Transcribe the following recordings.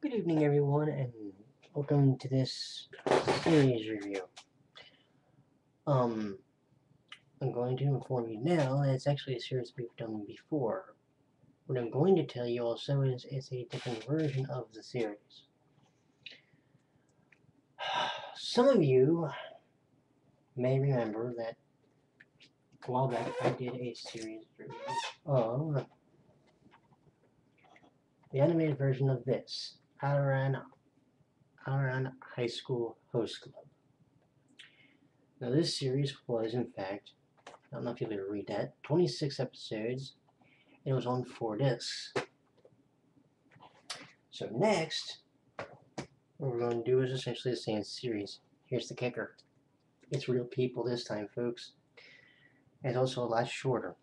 Good evening, everyone, and welcome to this series review. I'm going to inform you now that it's actually a series we've done before. What I'm going to tell you also is it's a different version of the series. Some of you may remember that a while back I did a series review of the animated version of this, Ouran High School Host Club. Now this series was, in fact, I don't know if you'll be able to read that, 26 episodes, and it was on 4 discs. So next, what we're going to do is essentially the same series. Here's the kicker. It's real people this time, folks. And it's also a lot shorter.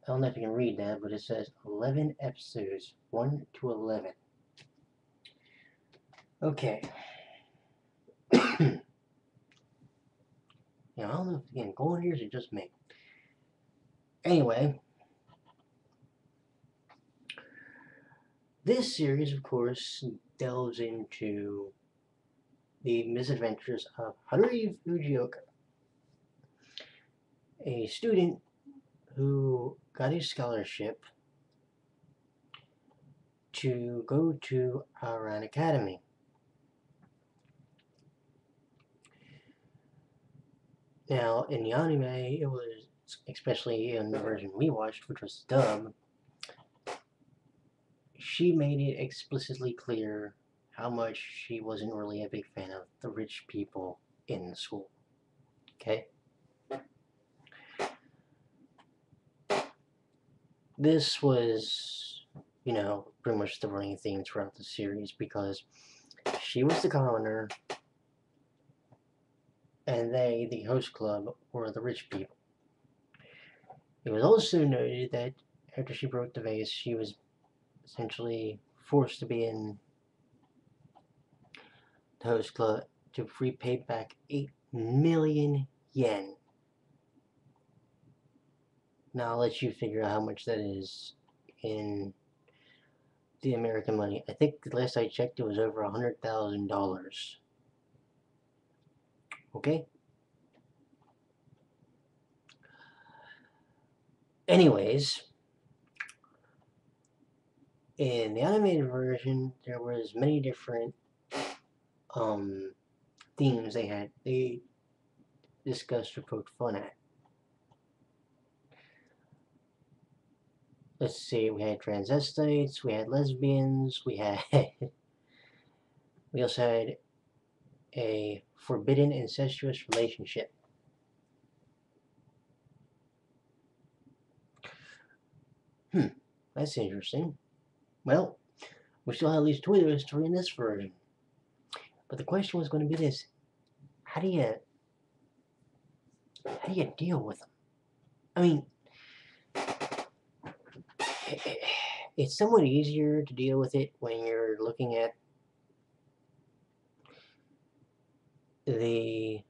I don't know if you can read that, but it says 11 episodes, 1 to 11. Okay. Now, I don't know if it's getting cold here, or is it just me? Anyway, this series, of course, delves into the misadventures of Haruhi Fujioka, a student who got a scholarship to go to Ouran Academy. Now, in the anime, it was, especially in the version we watched, which was dub, she made it explicitly clear how much she wasn't really a big fan of the rich people in the school. Okay? This was, pretty much the running theme throughout the series because she was the commoner and they, the host club, were the rich people. It was also noted that after she broke the vase, she was essentially forced to be in the host club to repay back 8 million yen. Now I'll let you figure out how much that is in the American money. I think the last I checked it was over $100,000. Okay? Anyways, in the animated version, there was many different themes they discussed or poked fun at. Let's see, we had transvestites, we had lesbians, we also had a forbidden incestuous relationship. That's interesting. Well, we still have at least 2 of those in this version. But the question was going to be this: how do you deal with them? I mean, it's somewhat easier to deal with it when you're looking at the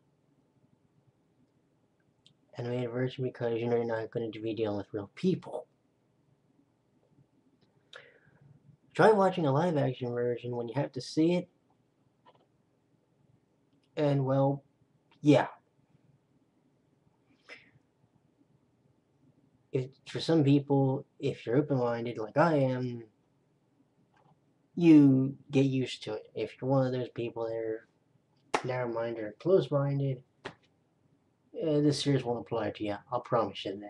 animated version because you're not going to be dealing with real people. Try watching a live action version when you have to see it, and well, yeah. For some people, if you're open-minded like I am, you get used to it. If you're one of those people that are narrow-minded or closed-minded, this series won't apply to you. I'll promise you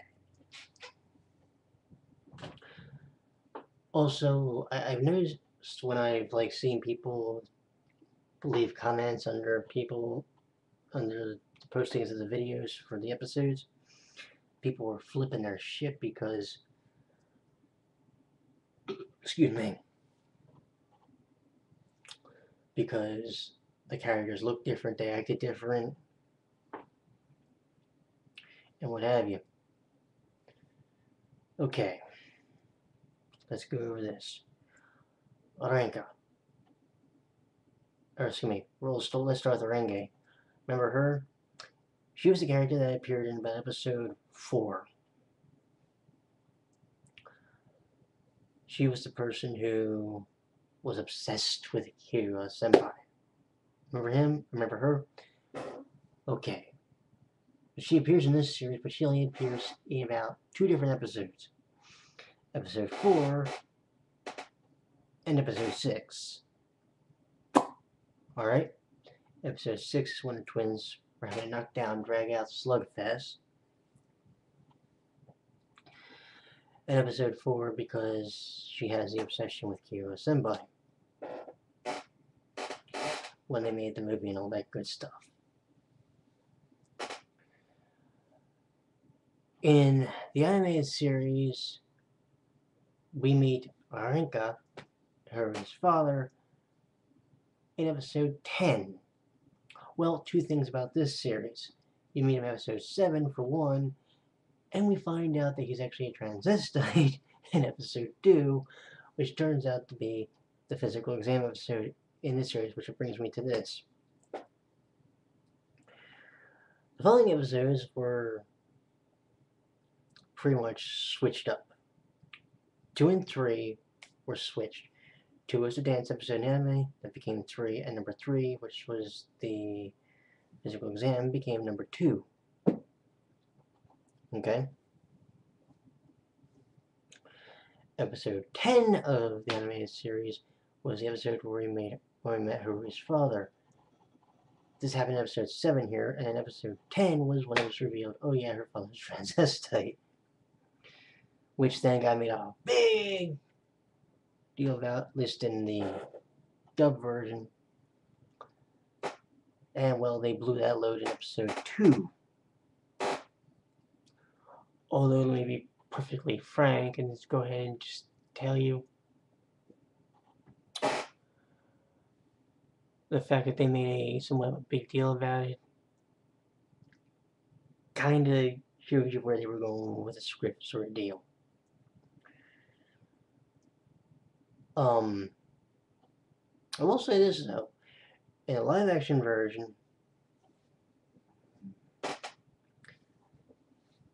that. Also, I've noticed when I've seen people leave comments under the postings of the videos for the episodes, people were flipping their shit because, excuse me, because the characters looked different, they acted different, and what have you. Okay, let's go over this. Aranka. Or excuse me, let's start with Orenge. Remember her? She was the character that appeared in about episode 4. She was the person who was obsessed with Kira Senpai. Remember him? Remember her? Okay. She appears in this series, but she only appears in about 2 different episodes. Episode 4 and episode 6. Alright? Episode 6 is when the twins were having a knockdown, drag out slugfest. And episode 4 because she has the obsession with Kira Senpai. When they made the movie and all that good stuff. In the animated series, we meet Arinka, Haru's father, in episode 10. Well, 2 things about this series. You meet him in episode 7 for one, and we find out that he's actually a transvestite in episode 2, which turns out to be the physical exam episode in this series, which brings me to this. The following episodes were pretty much switched up. 2 and 3 were switched. 2 was the dance episode in anime, that became 3, and number 3, which was the physical exam, became number 2. Okay? Episode 10 of the animated series was the episode where we met Haru's father. This happened in episode 7 here, and in episode 10 was when it was revealed, oh yeah, her father's transvestite. Which then got made a big deal about, at least in the dub version. And well, they blew that load in episode 2. Although, let me be perfectly frank and just go ahead and just tell you, the fact that they made a somewhat of a big deal about it kind of shows you where they were going with the script sort of deal. I will say this though, in a live action version,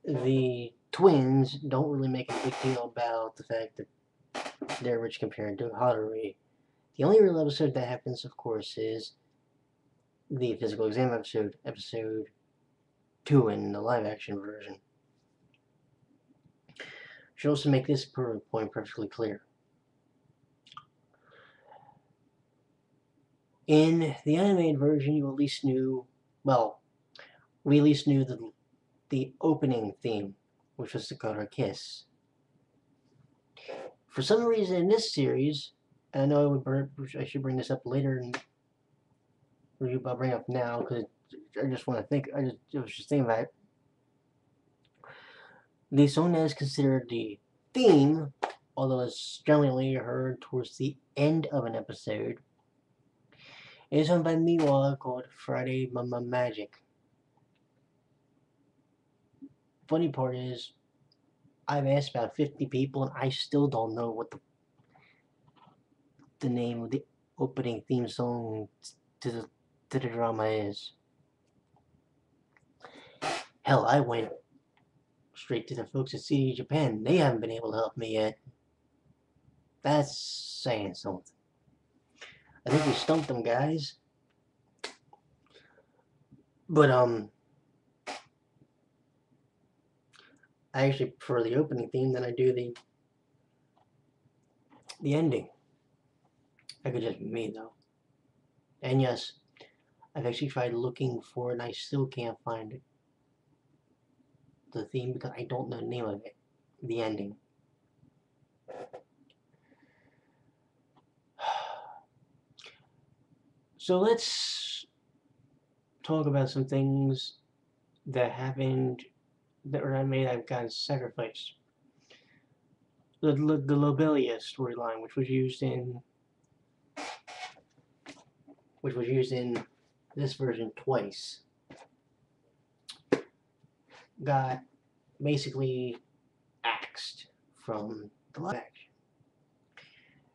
the twins don't really make a big deal about the fact that they're rich compared to Hatori. The only real episode that happens, of course, is the physical exam episode, episode 2 in the live action version. Should also make this point perfectly clear. In the animated version, you at least knew, well, we at least knew the opening theme, which was the Dakota Kiss. For some reason in this series, and I know I should bring this up later in review, but I'll bring it up now because I just want to think, I was just thinking about it. The song that is considered the theme, although it's generally heard towards the end of an episode, is sung by Miwa called Friday Mama Magic. Funny part is, I've asked about 50 people and I still don't know what the name of the opening theme song to the drama is. Hell, I went straight to the folks at CD Japan. They haven't been able to help me yet. That's saying something. I think we stumped them, guys. But, I actually prefer the opening theme than I do the ending. That could just be me, though. And yes, I've actually tried looking for it and I still can't find it. The theme, because I don't know the name of it. The ending. So let's talk about some things that happened that were made I've gotten sacrificed. The Lobelia storyline, which was used in this version twice, got basically axed from the live action.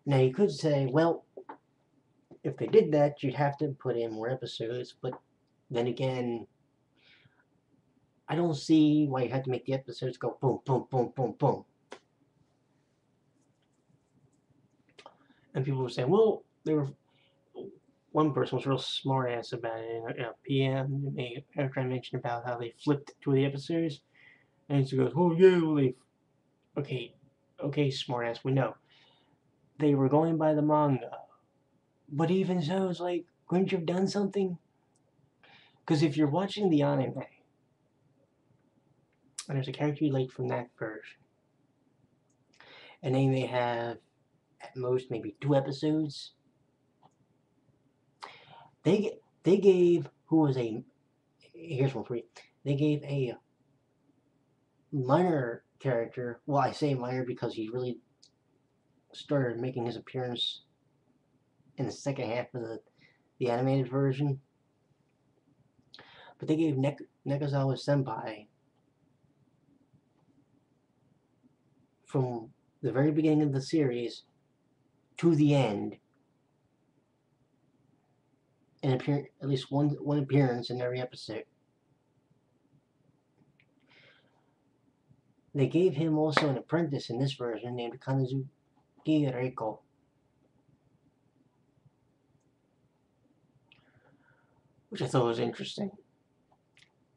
Now you could say, well, if they did that, you'd have to put in more episodes, but then again, I don't see why you had to make the episodes go boom, boom, boom, boom, boom. And people were saying, well, one person was real smart ass about it in a PM. After I mentioned about how they flipped to the episodes, and he goes, "Oh yeah, well, okay, smart ass, we know they were going by the manga, but even so, it's like, couldn't you have done something? Because if you're watching the anime, and there's a character you like from that version, and they may have at most maybe 2 episodes, they gave who was a here's one for you. They gave a minor character. Well, I say minor because he really started making his appearance in the second half of the animated version. But they gave Nekazawa Senpai from the very beginning of the series to the end and appear at least one appearance in every episode. They gave him also an apprentice in this version named Kanazuki Reiko. Which I thought was interesting.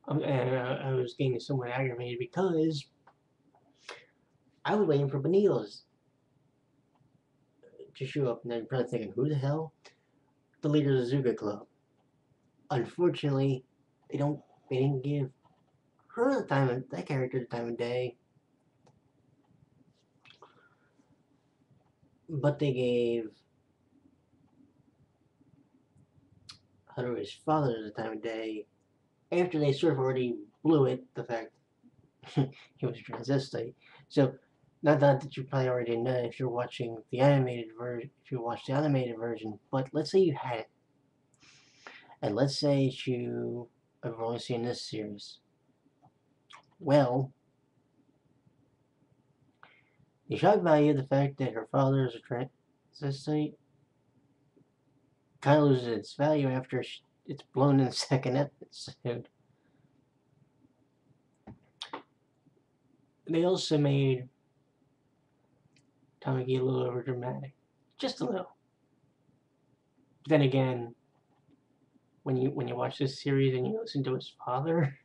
And I was getting somewhat aggravated because I was waiting for Benito's to show up, and then probably thinking, who the hell? The leader of the Zuga Club. Unfortunately, they didn't give her that character the time of day, but they gave Haru's father the time of day after they sort of already blew it, the fact he was transvestite. So, not that you probably already know if you're watching the animated version, if you watch the animated version, but let's say you had it, and let's say you have only seen this series. Well, the shock value of the fact that her father is a transvestite kind of loses its value after it's blown in the second episode. They also made Tamaki a little over dramatic, just a little. But then again, when you watch this series and you listen to his father,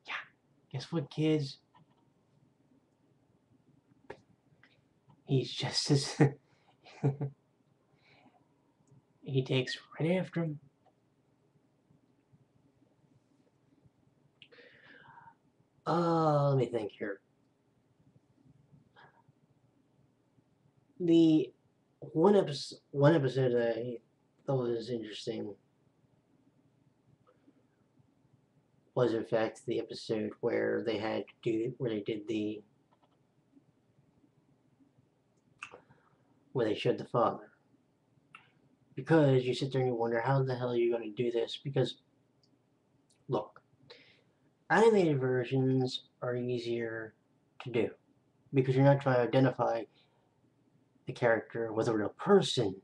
yeah, guess what, kids? He's just as he takes right after him. Let me think here. The one episode I thought was interesting was in fact the episode where they showed the father. Because you sit there and you wonder, how the hell are you going to do this? Because, look, animated versions are easier to do. Because you're not trying to identify the character with a real person.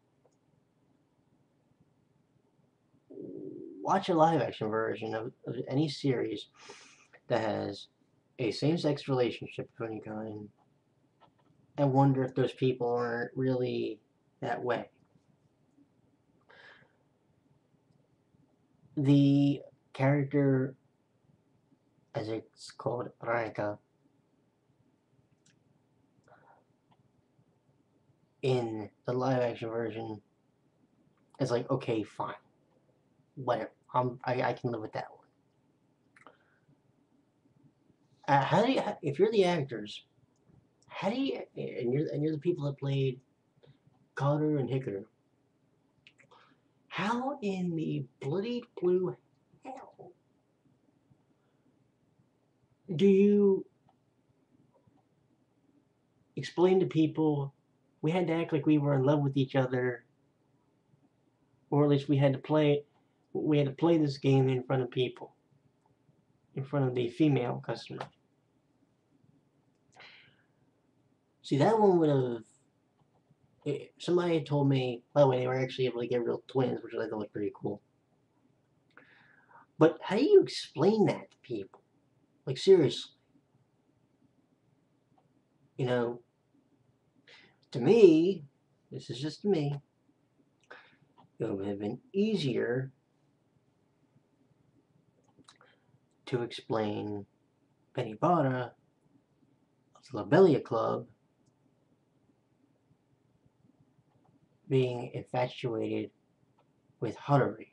Watch a live-action version of any series that has a same-sex relationship of any kind and wonder if those people aren't really that way. The character, as it's called, Raika, in the live-action version, is like, okay, fine, whatever. I can live with that one. How do you, if you're the actors, how do you, and you're the people that played Carter and Hikaru, how in the bloody blue hell do you explain to people we had to act like we were in love with each other, or at least we had to play this game in front of people, in front of the female customer? See, that one would have. Somebody had told me, by the way, they were actually able to get real twins, which I thought was pretty cool. But how do you explain that to people? Like, seriously. You know, to me, this is just me, it would have been easier to explain Benny Bada of the Lobelia Club being infatuated with Huttery.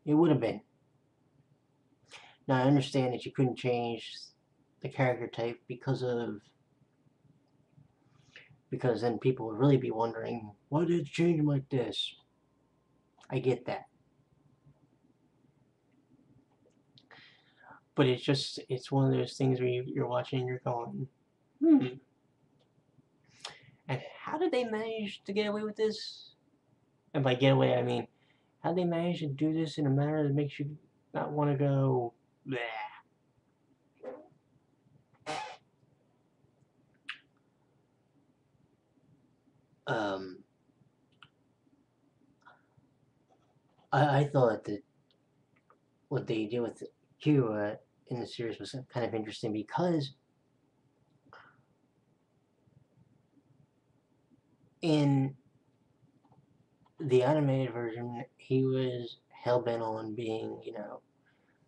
It would have been. Now I understand that you couldn't change the character type because then people would really be wondering, why did it change him like this? I get that. But it's one of those things where you're watching and you're going, and how did they manage to get away with this? And by get away, I mean, how did they manage to do this in a manner that makes you not want to go, bleh. I thought that what they did with Kira in the series was kind of interesting because in the animated version, he was hell-bent on being,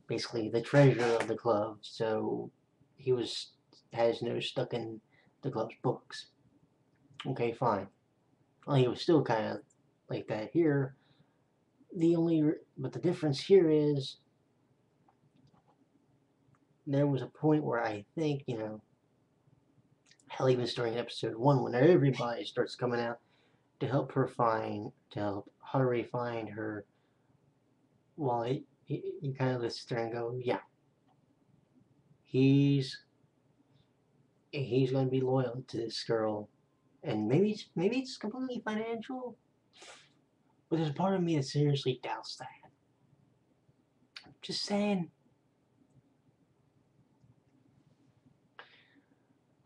basically the treasurer of the club, so he had his nose stuck in the club's books. Okay, fine. Well, he was still kind of like that here. But the difference here is there was a point where I think, hell, even starting in episode 1, when everybody starts coming out to help Haruhi find her, well, you kind of listen there and go, yeah, he's going to be loyal to this girl, and maybe it's completely financial, but there's a part of me that seriously doubts that. Just saying.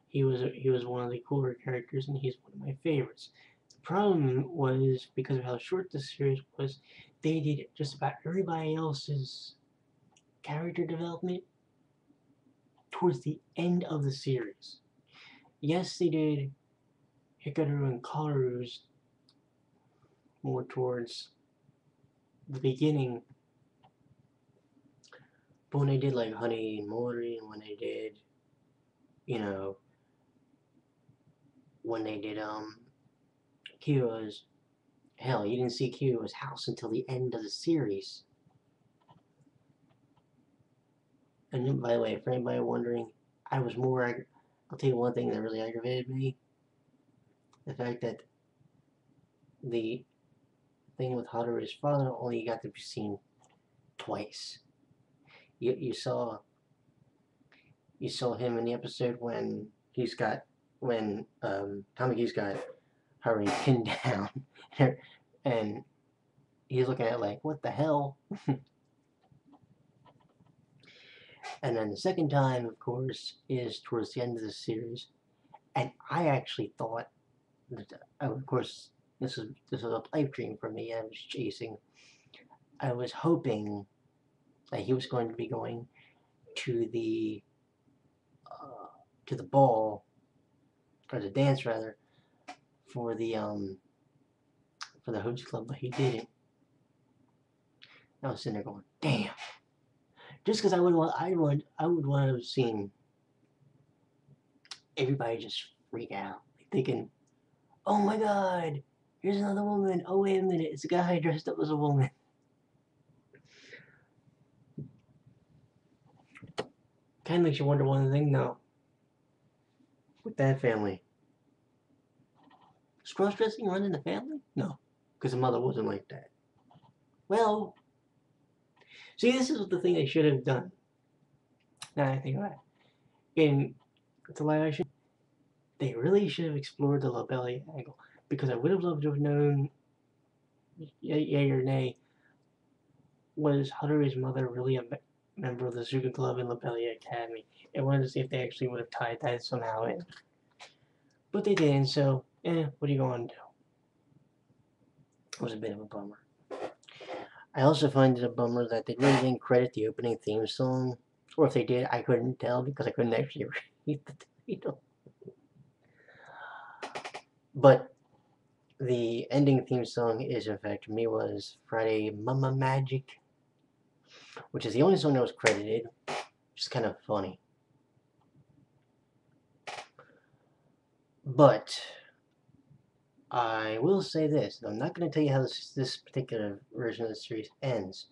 He was one of the cooler characters, and he's one of my favorites. The problem was, because of how short the series was, they did just about everybody else's character development towards the end of the series. Yes, they did Hikaru and Kaoru's more towards the beginning, but when they did like Honey and Mori, and when they did, Kyo's, hell, you didn't see Kyo's house until the end of the series. And by the way, for anybody wondering, I'll tell you one thing that really aggravated me. The fact that the thing with Haruhi's father only got to be seen twice. You saw him in the episode when Tamaki's got Haruhi pinned down, and he's looking at it like, what the hell? And then the second time, of course, is towards the end of the series, and I actually thought that, of course, this was a pipe dream for me. I was hoping that he was going to be going to the ball, or the dance rather, for the Host Club, but he didn't. I was sitting there going, damn. Just because I would want to have seen everybody just freak out, like thinking, oh my god, here's another woman. Oh wait a minute, it's a guy dressed up as a woman. Kind of makes you wonder one thing, though. With that family, does cross-dressing run in the family? No, because the mother wasn't like that. Well, see, this is the thing they should have done. Now I think about it. In the live action, they really should have explored the Lobelia angle, because I would have loved to have known, yay or nay, was Haruhi's mother really a member of the Suga Club and Lobelia Academy? I wanted to see if they actually would have tied that somehow in. But they didn't, so, what are you going to do? It was a bit of a bummer. I also find it a bummer that they really didn't credit the opening theme song. Or if they did, I couldn't tell because I couldn't actually read the title. But the ending theme song is, in fact, Miwa's Friday Mama Magic, which is the only song that was credited, which is kind of funny. But I will say this, I'm not going to tell you how this particular version of the series ends.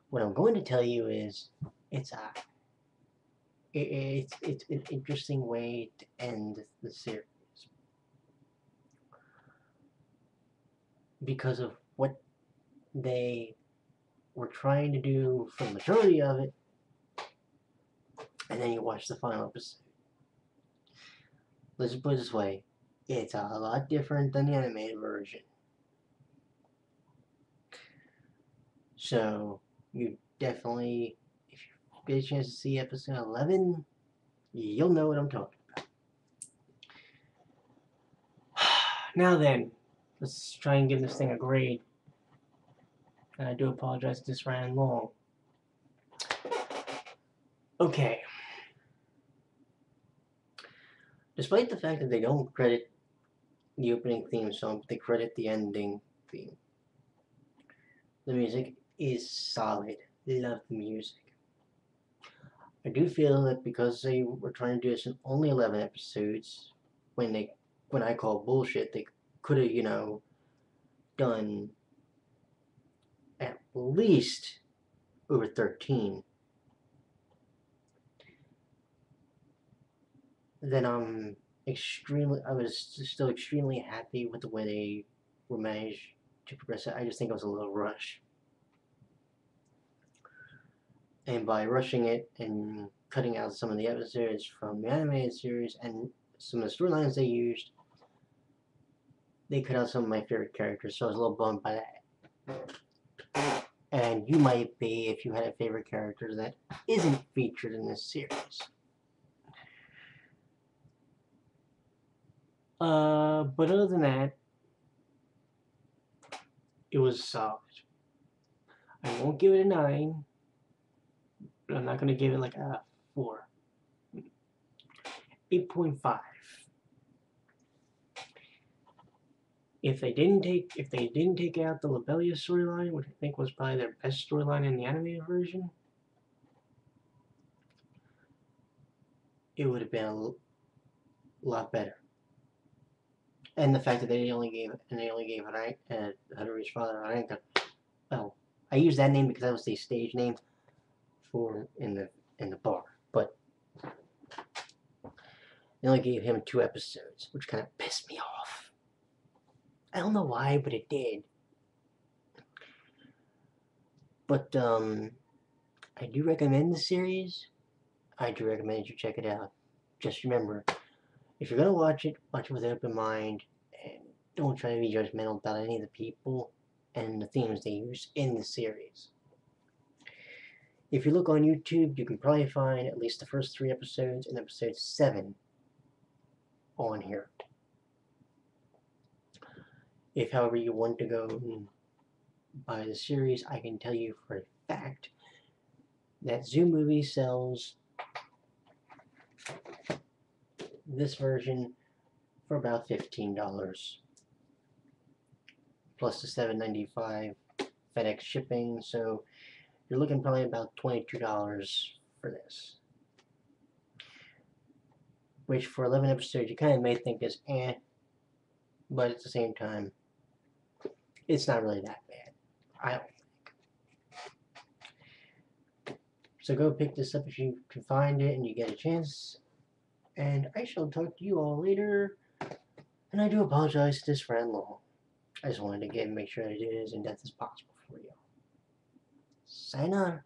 What I'm going to tell you is it's an interesting way to end the series because of what they were trying to do for the majority of it, and then you watch the final episode. Let's put it this way, it's a lot different than the animated version. So you definitely, if you get a chance to see episode 11, you'll know what I'm talking about. Now then, let's try and give this thing a grade. And I do apologize, this ran long. Okay. Despite the fact that they don't credit the opening theme song, but they credit the ending theme, the music is solid. Love the music. I do feel that because they were trying to do this in only 11 episodes, when I call bullshit, they could have, done at least over 13. Then I was still extremely happy with the way they were managed to progress it. I just think it was a little rushed. And by rushing it and cutting out some of the episodes from the animated series and some of the storylines they used, they cut out some of my favorite characters, so I was a little bummed by that. And you might be if you had a favorite character that isn't featured in this series. But other than that, it was solid. I won't give it a 9, but I'm not going to give it like a 4. 8.5. If they didn't take out the Lobelia storyline, which I think was probably their best storyline in the animated version, it would have been a lot better. And the fact that they only gave Harui's father Ranka. Well, I use that name because that was the stage name for in the bar, but they only gave him 2 episodes, which kind of pissed me off. I don't know why, but it did. But I do recommend the series. I do recommend you check it out. Just remember, if you're gonna watch it with an open mind, and don't try to be judgmental about any of the people and the themes they use in the series. If you look on YouTube, you can probably find at least the first 3 episodes and episode 7 on here. If, however, you want to go and buy the series, I can tell you for a fact that Zoom Movie sells this version for about $15, plus the $7.95 FedEx shipping, so you're looking probably about $22 for this. Which for 11 episodes you kind of may think is but at the same time, it's not really that bad, I don't think. So go pick this up if you can find it and you get a chance. And I shall talk to you all later. And I do apologize this ran long. I just wanted to make sure I did it as in depth as possible for you. Sayonara.